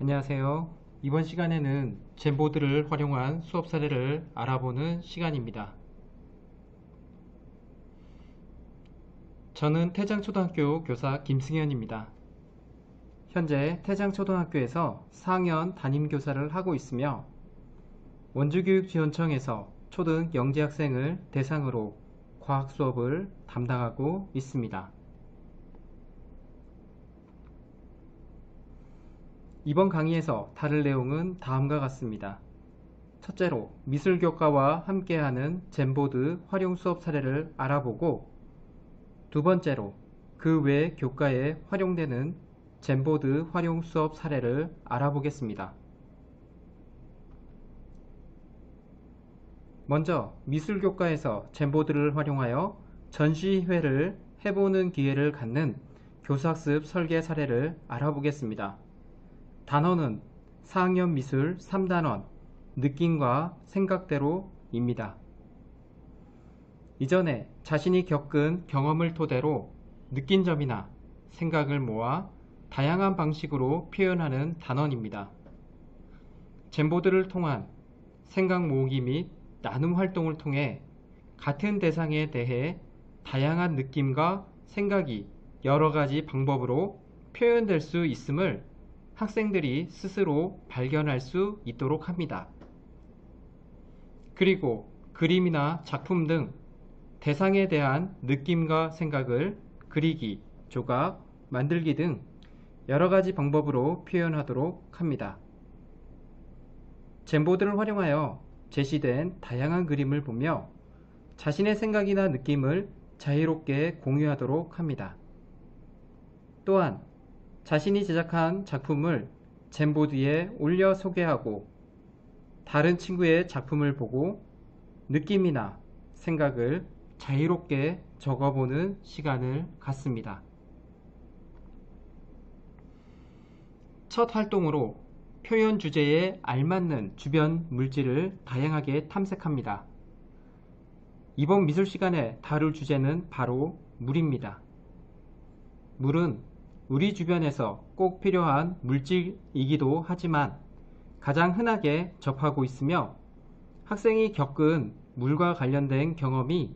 안녕하세요. 이번 시간에는 젠보드를 활용한 수업 사례를 알아보는 시간입니다. 저는 태장초등학교 교사 김승현입니다. 현재 태장초등학교에서 4학년 담임교사를 하고 있으며 원주교육지원청에서 초등 영재학생을 대상으로 과학 수업을 담당하고 있습니다. 이번 강의에서 다룰 내용은 다음과 같습니다. 첫째로 미술교과와 함께하는 젠보드 활용 수업 사례를 알아보고, 두 번째로 그 외 교과에 활용되는 젠보드 활용 수업 사례를 알아보겠습니다. 먼저 미술교과에서 젠보드를 활용하여 전시회를 해보는 기회를 갖는 교사학습 설계 사례를 알아보겠습니다. 단원은 4학년 미술 3단원 느낌과 생각대로입니다. 이전에 자신이 겪은 경험을 토대로 느낀 점이나 생각을 모아 다양한 방식으로 표현하는 단원입니다. 젠보드를 통한 생각 모으기 및 나눔 활동을 통해 같은 대상에 대해 다양한 느낌과 생각이 여러 가지 방법으로 표현될 수 있음을 학생들이 스스로 발견할 수 있도록 합니다. 그리고 그림이나 작품 등 대상에 대한 느낌과 생각을 그리기, 조각, 만들기 등 여러 가지 방법으로 표현하도록 합니다. 젠보드를 활용하여 제시된 다양한 그림을 보며 자신의 생각이나 느낌을 자유롭게 공유하도록 합니다. 또한 자신이 제작한 작품을 젠보드에 올려 소개하고 다른 친구의 작품을 보고 느낌이나 생각을 자유롭게 적어보는 시간을 갖습니다. 첫 활동으로 표현 주제에 알맞는 주변 물질을 다양하게 탐색합니다. 이번 미술 시간에 다룰 주제는 바로 물입니다. 물은 우리 주변에서 꼭 필요한 물질이기도 하지만 가장 흔하게 접하고 있으며 학생이 겪은 물과 관련된 경험이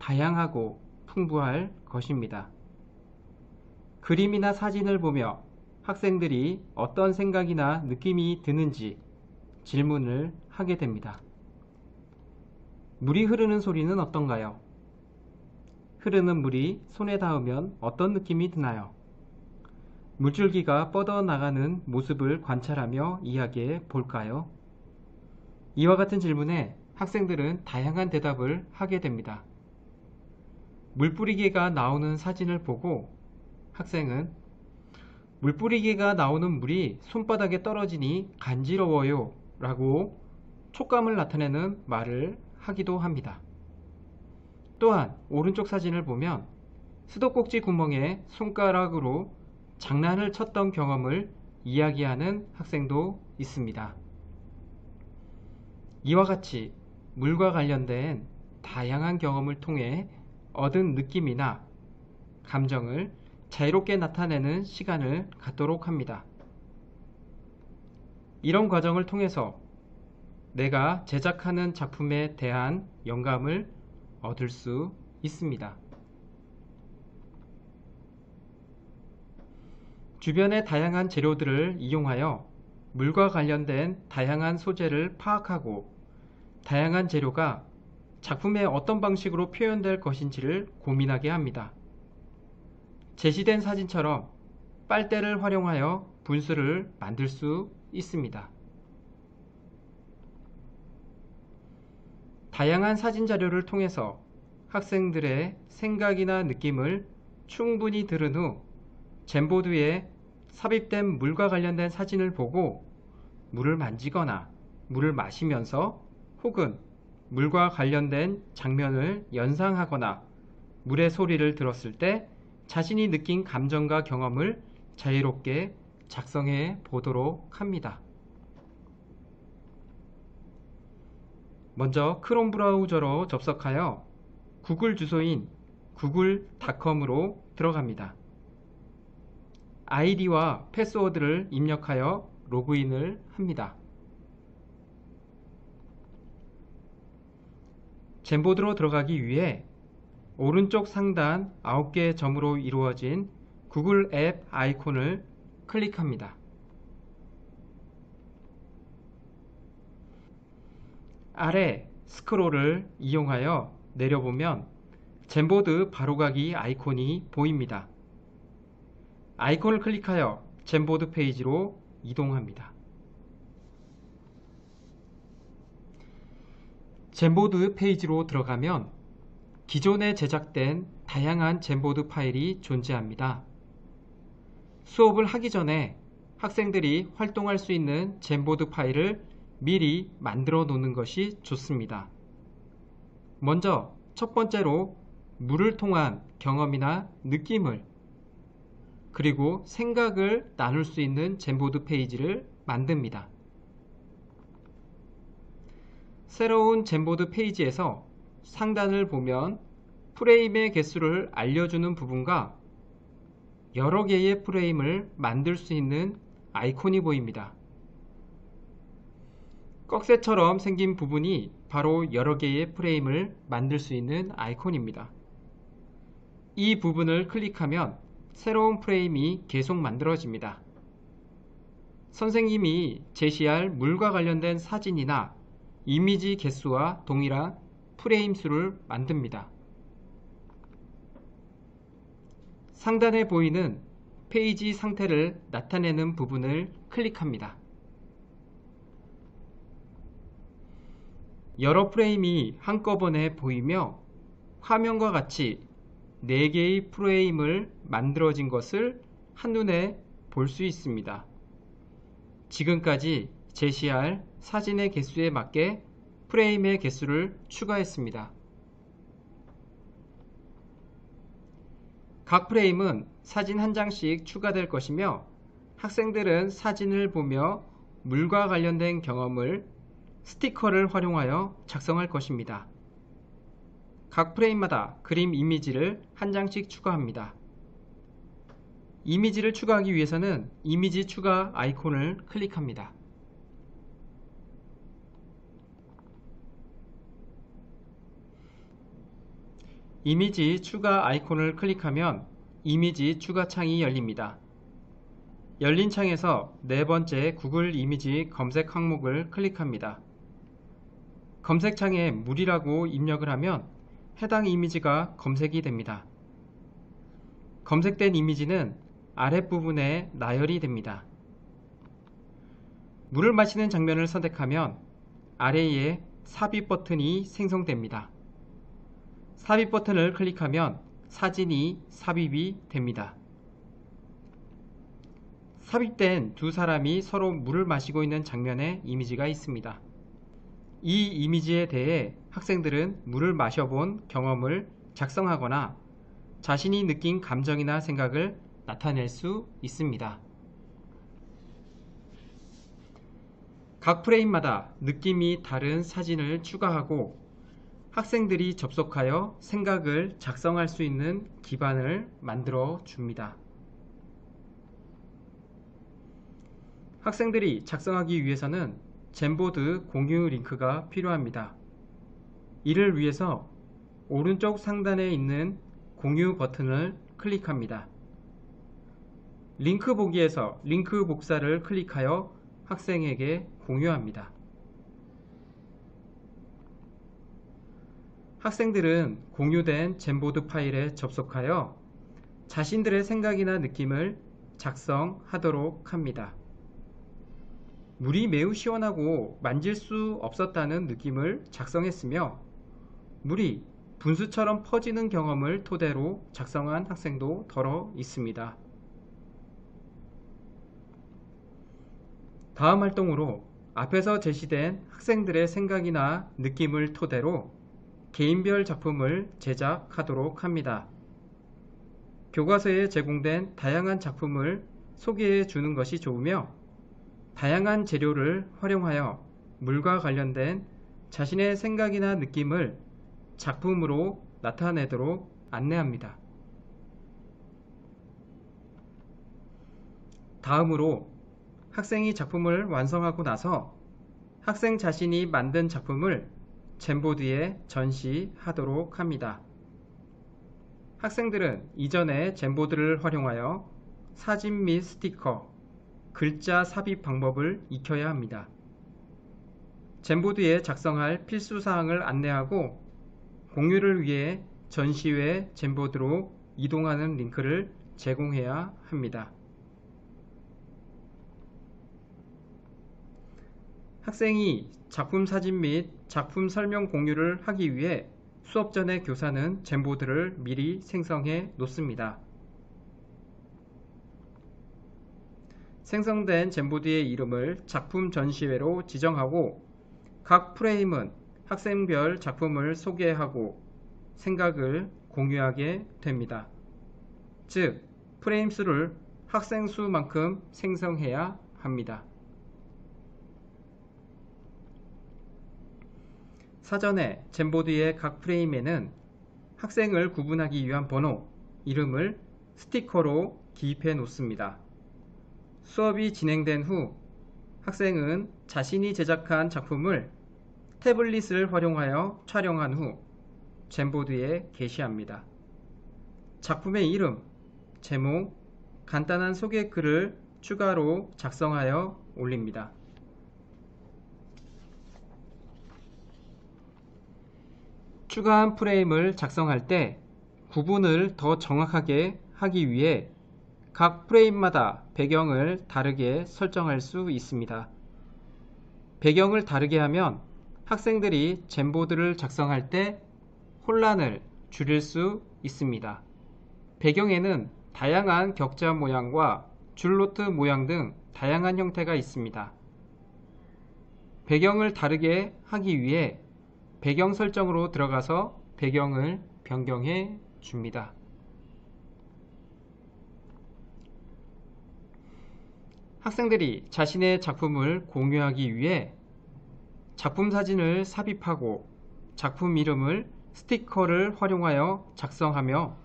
다양하고 풍부할 것입니다. 그림이나 사진을 보며 학생들이 어떤 생각이나 느낌이 드는지 질문을 하게 됩니다. 물이 흐르는 소리는 어떤가요? 흐르는 물이 손에 닿으면 어떤 느낌이 드나요? 물줄기가 뻗어나가는 모습을 관찰하며 이야기해 볼까요? 이와 같은 질문에 학생들은 다양한 대답을 하게 됩니다. 물뿌리개가 나오는 사진을 보고 학생은 물뿌리개가 나오는 물이 손바닥에 떨어지니 간지러워요 라고 촉감을 나타내는 말을 하기도 합니다. 또한 오른쪽 사진을 보면 수도꼭지 구멍에 손가락으로 장난을 쳤던 경험을 이야기하는 학생도 있습니다. 이와 같이 물과 관련된 다양한 경험을 통해 얻은 느낌이나 감정을 자유롭게 나타내는 시간을 갖도록 합니다. 이런 과정을 통해서 내가 제작하는 작품에 대한 영감을 얻을 수 있습니다. 주변의 다양한 재료들을 이용하여 물과 관련된 다양한 소재를 파악하고 다양한 재료가 작품에 어떤 방식으로 표현될 것인지를 고민하게 합니다. 제시된 사진처럼 빨대를 활용하여 분수를 만들 수 있습니다. 다양한 사진 자료를 통해서 학생들의 생각이나 느낌을 충분히 들은 후 젠보드에 삽입된 물과 관련된 사진을 보고 물을 만지거나 물을 마시면서 혹은 물과 관련된 장면을 연상하거나 물의 소리를 들었을 때 자신이 느낀 감정과 경험을 자유롭게 작성해 보도록 합니다. 먼저 크롬 브라우저로 접속하여 구글 주소인 google.com으로 들어갑니다. 아이디와 패스워드를 입력하여 로그인을 합니다. 젠보드로 들어가기 위해 오른쪽 상단 9개의 점으로 이루어진 구글 앱 아이콘을 클릭합니다. 아래 스크롤을 이용하여 내려보면 젠보드 바로가기 아이콘이 보입니다. 아이콘을 클릭하여 젠보드 페이지로 이동합니다. 젠보드 페이지로 들어가면 기존에 제작된 다양한 젠보드 파일이 존재합니다. 수업을 하기 전에 학생들이 활동할 수 있는 젠보드 파일을 미리 만들어 놓는 것이 좋습니다. 먼저 첫 번째로 물을 통한 경험이나 느낌을 그리고 생각을 나눌 수 있는 젠보드 페이지를 만듭니다. 새로운 젠보드 페이지에서 상단을 보면 프레임의 개수를 알려주는 부분과 여러 개의 프레임을 만들 수 있는 아이콘이 보입니다. 꺽쇠처럼 생긴 부분이 바로 여러 개의 프레임을 만들 수 있는 아이콘입니다. 이 부분을 클릭하면 새로운 프레임이 계속 만들어집니다. 선생님이 제시할 물과 관련된 사진이나 이미지 개수와 동일한 프레임 수를 만듭니다. 상단에 보이는 페이지 상태를 나타내는 부분을 클릭합니다. 여러 프레임이 한꺼번에 보이며 화면과 같이 4개의 프레임을 만들어진 것을 한눈에 볼 수 있습니다. 지금까지 제시할 사진의 개수에 맞게 프레임의 개수를 추가했습니다. 각 프레임은 사진 한 장씩 추가될 것이며 학생들은 사진을 보며 물과 관련된 경험을 스티커를 활용하여 작성할 것입니다. 각 프레임마다 그림 이미지를 한 장씩 추가합니다. 이미지를 추가하기 위해서는 이미지 추가 아이콘을 클릭합니다. 이미지 추가 아이콘을 클릭하면 이미지 추가 창이 열립니다. 열린 창에서 네 번째 구글 이미지 검색 항목을 클릭합니다. 검색창에 물이라고 입력을 하면 해당 이미지가 검색이 됩니다. 검색된 이미지는 아랫부분에 나열이 됩니다. 물을 마시는 장면을 선택하면 아래에 삽입 버튼이 생성됩니다. 삽입 버튼을 클릭하면 사진이 삽입이 됩니다. 삽입된 두 사람이 서로 물을 마시고 있는 장면의 이미지가 있습니다. 이 이미지에 대해 학생들은 물을 마셔본 경험을 작성하거나 자신이 느낀 감정이나 생각을 나타낼 수 있습니다. 각 프레임마다 느낌이 다른 사진을 추가하고 학생들이 접속하여 생각을 작성할 수 있는 기반을 만들어 줍니다. 학생들이 작성하기 위해서는 젠보드 공유 링크가 필요합니다. 이를 위해서 오른쪽 상단에 있는 공유 버튼을 클릭합니다. 링크 보기에서 링크 복사를 클릭하여 학생에게 공유합니다. 학생들은 공유된 젠보드 파일에 접속하여 자신들의 생각이나 느낌을 작성하도록 합니다. 물이 매우 시원하고 만질 수 없었다는 느낌을 작성했으며 물이 분수처럼 퍼지는 경험을 토대로 작성한 학생도 더러 있습니다. 다음 활동으로 앞에서 제시된 학생들의 생각이나 느낌을 토대로 개인별 작품을 제작하도록 합니다. 교과서에 제공된 다양한 작품을 소개해 주는 것이 좋으며 다양한 재료를 활용하여 물과 관련된 자신의 생각이나 느낌을 작품으로 나타내도록 안내합니다. 다음으로 학생이 작품을 완성하고 나서 학생 자신이 만든 작품을 젠보드에 전시하도록 합니다. 학생들은 이전에 젠보드를 활용하여 사진 및 스티커, 글자 삽입 방법을 익혀야 합니다. 젠보드에 작성할 필수사항을 안내하고 공유를 위해 전시회 젠보드로 이동하는 링크를 제공해야 합니다. 학생이 작품 사진 및 작품 설명 공유를 하기 위해 수업 전에 교사는 젠보드를 미리 생성해 놓습니다. 생성된 젠보드의 이름을 작품 전시회로 지정하고 각 프레임은 학생별 작품을 소개하고 생각을 공유하게 됩니다. 즉, 프레임 수를 학생 수만큼 생성해야 합니다. 사전에 젠보드의 각 프레임에는 학생을 구분하기 위한 번호, 이름을 스티커로 기입해 놓습니다. 수업이 진행된 후 학생은 자신이 제작한 작품을 태블릿을 활용하여 촬영한 후 젠보드에 게시합니다. 작품의 이름, 제목, 간단한 소개글을 추가로 작성하여 올립니다. 추가한 프레임을 작성할 때 구분을 더 정확하게 하기 위해 각 프레임마다 배경을 다르게 설정할 수 있습니다. 배경을 다르게 하면 학생들이 젠보드를 작성할 때 혼란을 줄일 수 있습니다. 배경에는 다양한 격자 모양과 줄노트 모양 등 다양한 형태가 있습니다. 배경을 다르게 하기 위해 배경 설정으로 들어가서 배경을 변경해 줍니다. 학생들이 자신의 작품을 공유하기 위해 작품 사진을 삽입하고 작품 이름을 스티커를 활용하여 작성하며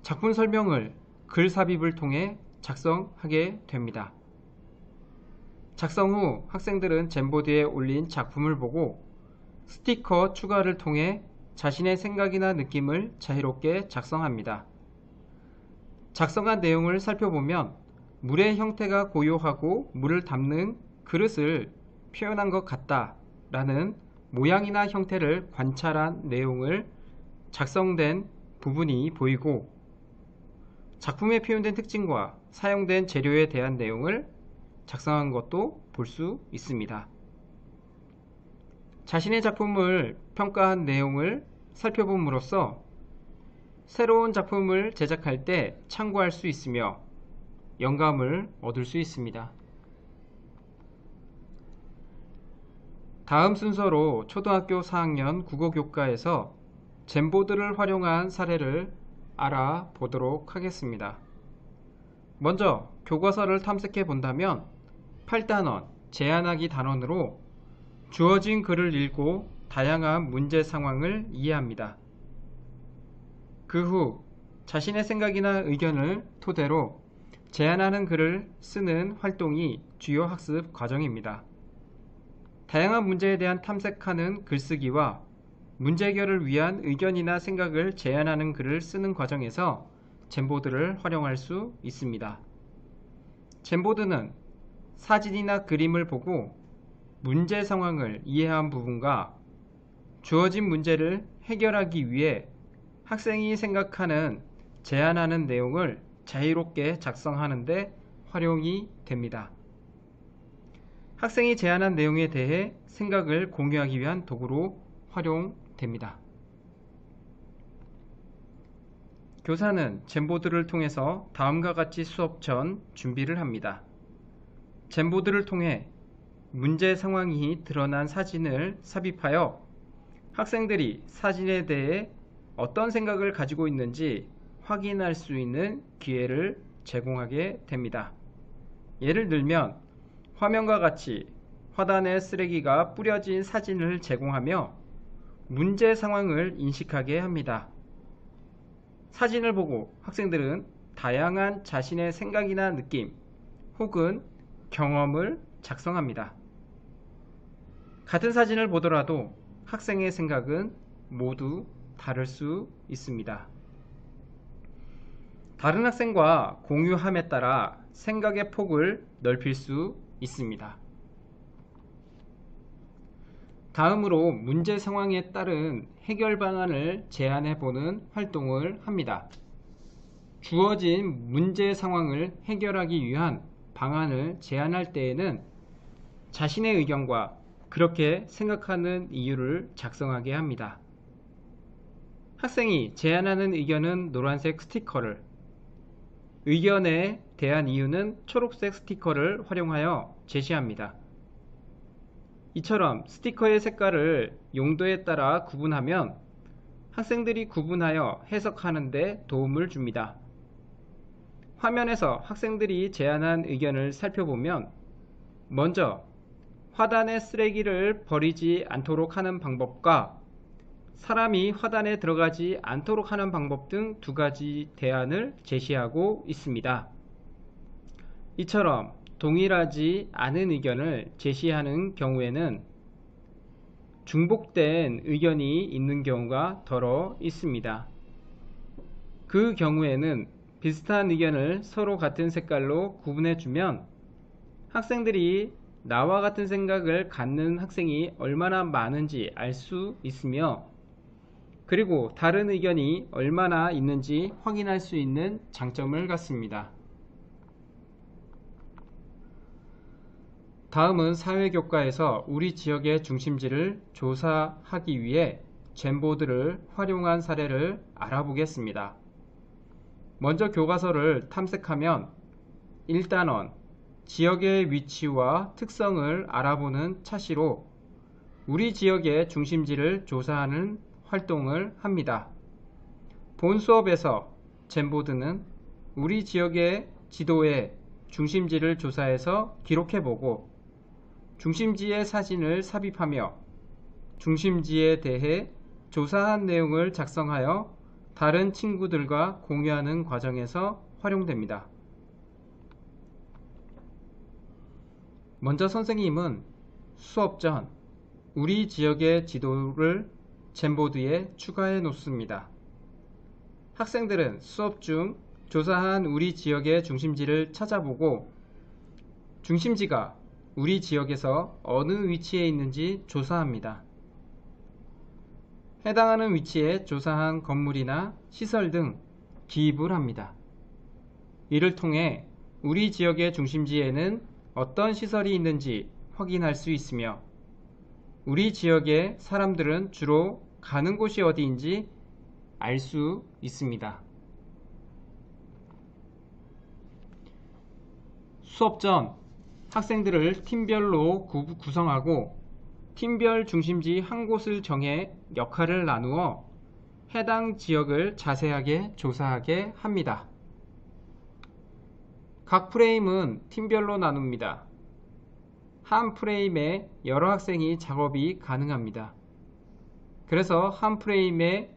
작품 설명을 글 삽입을 통해 작성하게 됩니다. 작성 후 학생들은 젠보드에 올린 작품을 보고 스티커 추가를 통해 자신의 생각이나 느낌을 자유롭게 작성합니다. 작성한 내용을 살펴보면 물의 형태가 고요하고 물을 담는 그릇을 표현한 것 같다 라는 모양이나 형태를 관찰한 내용을 작성된 부분이 보이고 작품에 표현된 특징과 사용된 재료에 대한 내용을 작성한 것도 볼 수 있습니다. 자신의 작품을 평가한 내용을 살펴봄으로써 새로운 작품을 제작할 때 참고할 수 있으며 영감을 얻을 수 있습니다. 다음 순서로 초등학교 4학년 국어교과에서 젠보드를 활용한 사례를 알아보도록 하겠습니다. 먼저 교과서를 탐색해 본다면 8단원 제안하기 단원으로 주어진 글을 읽고 다양한 문제 상황을 이해합니다. 그 후 자신의 생각이나 의견을 토대로 제안하는 글을 쓰는 활동이 주요 학습 과정입니다. 다양한 문제에 대한 탐색하는 글쓰기와 문제 해결을 위한 의견이나 생각을 제안하는 글을 쓰는 과정에서 젠보드를 활용할 수 있습니다. 젠보드는 사진이나 그림을 보고 문제 상황을 이해한 부분과 주어진 문제를 해결하기 위해 학생이 생각하는 제안하는 내용을 자유롭게 작성하는 데 활용이 됩니다. 학생이 제안한 내용에 대해 생각을 공유하기 위한 도구로 활용됩니다. 교사는 젠보드를 통해서 다음과 같이 수업 전 준비를 합니다. 젠보드를 통해 문제 상황이 드러난 사진을 삽입하여 학생들이 사진에 대해 어떤 생각을 가지고 있는지 확인할 수 있는 기회를 제공하게 됩니다. 예를 들면 화면과 같이 화단에 쓰레기가 뿌려진 사진을 제공하며 문제 상황을 인식하게 합니다. 사진을 보고 학생들은 다양한 자신의 생각이나 느낌 혹은 경험을 작성합니다. 같은 사진을 보더라도 학생의 생각은 모두 다를 수 있습니다. 다른 학생과 공유함에 따라 생각의 폭을 넓힐 수 있습니다. 다음으로 문제 상황에 따른 해결 방안을 제안해 보는 활동을 합니다. 주어진 문제 상황을 해결하기 위한 방안을 제안할 때에는 자신의 의견과 그렇게 생각하는 이유를 작성하게 합니다. 학생이 제안하는 의견은 노란색 스티커를, 의견에 대한 이유는 초록색 스티커를 활용하여 제시합니다. 이처럼 스티커의 색깔을 용도에 따라 구분하면 학생들이 구분하여 해석하는 데 도움을 줍니다. 화면에서 학생들이 제안한 의견을 살펴보면 먼저 화단에 쓰레기를 버리지 않도록 하는 방법과 사람이 화단에 들어가지 않도록 하는 방법 등 두 가지 대안을 제시하고 있습니다. 이처럼 동일하지 않은 의견을 제시하는 경우에는 중복된 의견이 있는 경우가 더러 있습니다. 그 경우에는 비슷한 의견을 서로 같은 색깔로 구분해주면 학생들이 나와 같은 생각을 갖는 학생이 얼마나 많은지 알 수 있으며, 그리고 다른 의견이 얼마나 있는지 확인할 수 있는 장점을 갖습니다. 다음은 사회교과에서 우리 지역의 중심지를 조사하기 위해 젠보드를 활용한 사례를 알아보겠습니다. 먼저 교과서를 탐색하면 1단원 지역의 위치와 특성을 알아보는 차시로 우리 지역의 중심지를 조사하는 활동을 합니다. 본 수업에서 젠보드는 우리 지역의 지도의 중심지를 조사해서 기록해보고 중심지의 사진을 삽입하며 중심지에 대해 조사한 내용을 작성하여 다른 친구들과 공유하는 과정에서 활용됩니다. 먼저 선생님은 수업 전 우리 지역의 지도를 젠보드에 추가해 놓습니다. 학생들은 수업 중 조사한 우리 지역의 중심지를 찾아보고 중심지가 우리 지역에서 어느 위치에 있는지 조사합니다. 해당하는 위치에 조사한 건물이나 시설 등 기입을 합니다. 이를 통해 우리 지역의 중심지에는 어떤 시설이 있는지 확인할 수 있으며 우리 지역의 사람들은 주로 가는 곳이 어디인지 알 수 있습니다. 수업 전 학생들을 팀별로 구성하고 팀별 중심지 한 곳을 정해 역할을 나누어 해당 지역을 자세하게 조사하게 합니다. 각 프레임은 팀별로 나눕니다. 한 프레임에 여러 학생이 작업이 가능합니다. 그래서 한 프레임에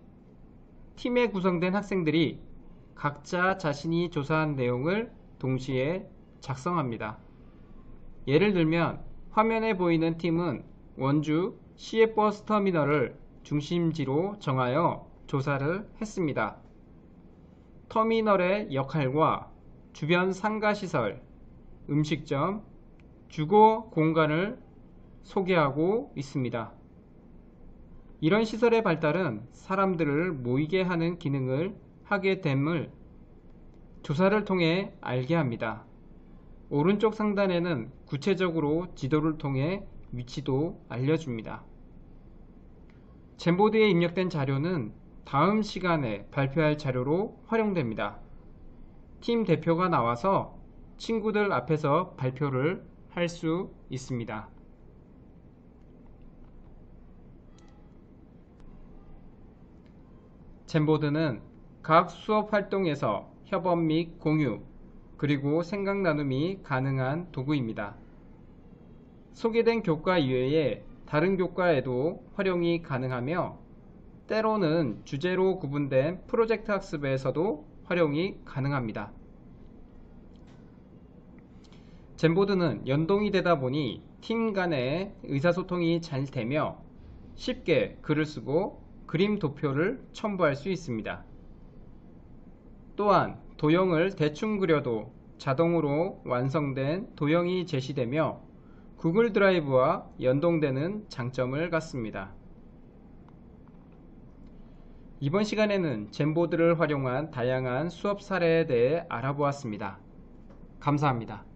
팀에 구성된 학생들이 각자 자신이 조사한 내용을 동시에 작성합니다. 예를 들면 화면에 보이는 팀은 원주 시외버스터미널을 중심지로 정하여 조사를 했습니다. 터미널의 역할과 주변 상가시설, 음식점, 주거 공간을 소개하고 있습니다. 이런 시설의 발달은 사람들을 모이게 하는 기능을 하게 됨을 조사를 통해 알게 합니다. 오른쪽 상단에는 구체적으로 지도를 통해 위치도 알려줍니다. 젠보드에 입력된 자료는 다음 시간에 발표할 자료로 활용됩니다. 팀 대표가 나와서 친구들 앞에서 발표를 할 수 있습니다. 젠보드는 각 수업 활동에서 협업 및 공유, 그리고 생각 나눔이 가능한 도구입니다. 소개된 교과 이외에 다른 교과에도 활용이 가능하며 때로는 주제로 구분된 프로젝트 학습에서도 활용이 가능합니다. 젠보드는 연동이 되다 보니 팀 간의 의사소통이 잘 되며 쉽게 글을 쓰고 그림 도표를 첨부할 수 있습니다. 또한 도형을 대충 그려도 자동으로 완성된 도형이 제시되며 구글 드라이브와 연동되는 장점을 갖습니다. 이번 시간에는 젠보드를 활용한 다양한 수업 사례에 대해 알아보았습니다. 감사합니다.